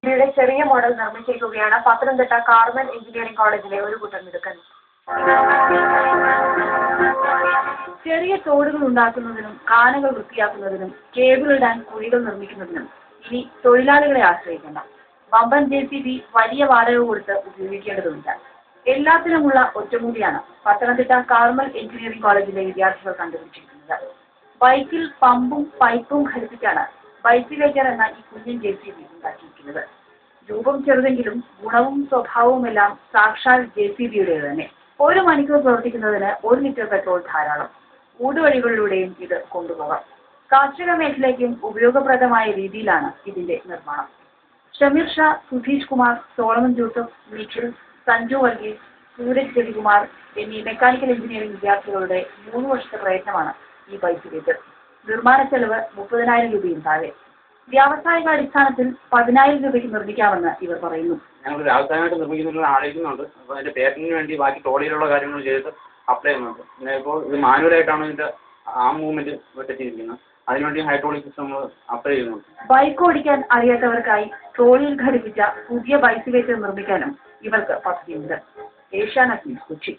യുടെ ചെറിയ model നിർമ്മിച്ചിരിക്കുകയാണ് Pathanamthitta Carmel engineering കോളേജിലെ ഒരു കൂട്ടം മിടുക്കൻ. ചെറിയ തോടുകൾ ഉണ്ടാക്കുന്നതിനും കാനകൾ വൃത്തിയാക്കുന്നതിനും കേബിൾ ഇടാൻ കുഴികൾ നിർമ്മിക്കുന്നതിനും ഇനി തൊഴിലാളികളെ ആശ്രയിക്കേണ്ട. വമ്പൻ JCB വലിയ വാടക കൊടുത്ത് ഉപയോഗിക്കേണ്ടതുണ്ട്. എല്ലാത്തിനുമുള്ള ഒറ്റമൂലിയാണ് പത്തനംതിട്ട കാർമൽ എഞ്ചിനീയറിംഗ് കോളേജിലെ വിദ്യാർത്ഥികൾ കണ്ടുപിടിച്ചിരിക്കുന്നത്. ബൈക്കിൽ പമ്പും പൈപ്പും ഘടിപ്പിച്ചാണ് ബൈസിലേറ്റർ എന്ന ഈ കുഞ്ഞൻ JCB ഉണ്ടാക്കിയിരിക്കുന്നത്. രൂപം ചെറുതെങ്കിലും ഗുണവും സ്വഭാവവുമെല്ലാം സാക്ഷാൽ JCBയുടേത് തന്നെ. 1 മണിക്കൂർ പ്രവർത്തിക്കുന്നതിന് 1 ലിറ്റർ പെട്രോൾ ധാരാളം. ഊടുവഴികളിലൂടെയും ഇത് കൊണ്ടുപോകാം. കാർഷിക മേഖലയ്ക്കും ഉപയോഗപ്രദമായ രീതിയിലാണ് ഇതിന്റെ നിർമ്മാണം. ഷമീർ ഷാ, സുധീഷ് കുമാർ, സോളമൻ ജോസഫ്, നിഖിൽ, സഞ്ജു വർഗീസ്, സൂരജ് രവികുമാർ എന്നീ മെക്കാനിക്കൽ എഞ്ചിനീയറിംഗ് വിദ്യാർത്ഥികളുടെ 3 വർഷത്തെ പ്രയത്നമാണ് ഈ ബൈസിലേറ്റർ. നിർമ്മാണ ചെലവ് 30,000 രൂപയും താഴെ. വ്യാവസായിക അടിസ്ഥാനത്തിൽ 10,000 രൂപയ്ക്ക് നിർമ്മിക്കാമെന്ന് ഇവർ പറയുന്നു. ഞങ്ങൾ വ്യാവസായികമായിട്ട് നിർമ്മിക്കുന്നതിനുള്ള ആലോചിക്കുന്നുണ്ട്. അപ്പോൾ അതിന്റെ പേറ്റന്റിന് വേണ്ടി ബാക്കി ട്രോളിയിലുള്ള കാര്യങ്ങൾ ചെയ്ത് അപ്ലൈ ചെയ്യുന്നുണ്ട്. പിന്നെ ഇപ്പോൾ ഇത് മാനുവലായിട്ടാണ് ഇതിന്റെ ആം മൂവ്മെന്റ് ചെയ്തിരിക്കുന്നത്. അതിനുവേണ്ടി ഹൈഡ്രോളിക് സിസ്റ്റം നമ്മൾ അപ്ലൈ ചെയ്യുന്നുണ്ട്. ബൈക്ക് ഓടിക്കാൻ അറിയാത്തവർക്കായി ട്രോളിയിൽ ഘടിപ്പിച്ച പുതിയ ബൈസിലേറ്റർ നിർമ്മിക്കാനും ഇവർക്ക് പദ്ധതിയുണ്ട്. ഏഷ്യാനെറ്റ് ന്യൂസ്, കൊച്ചി.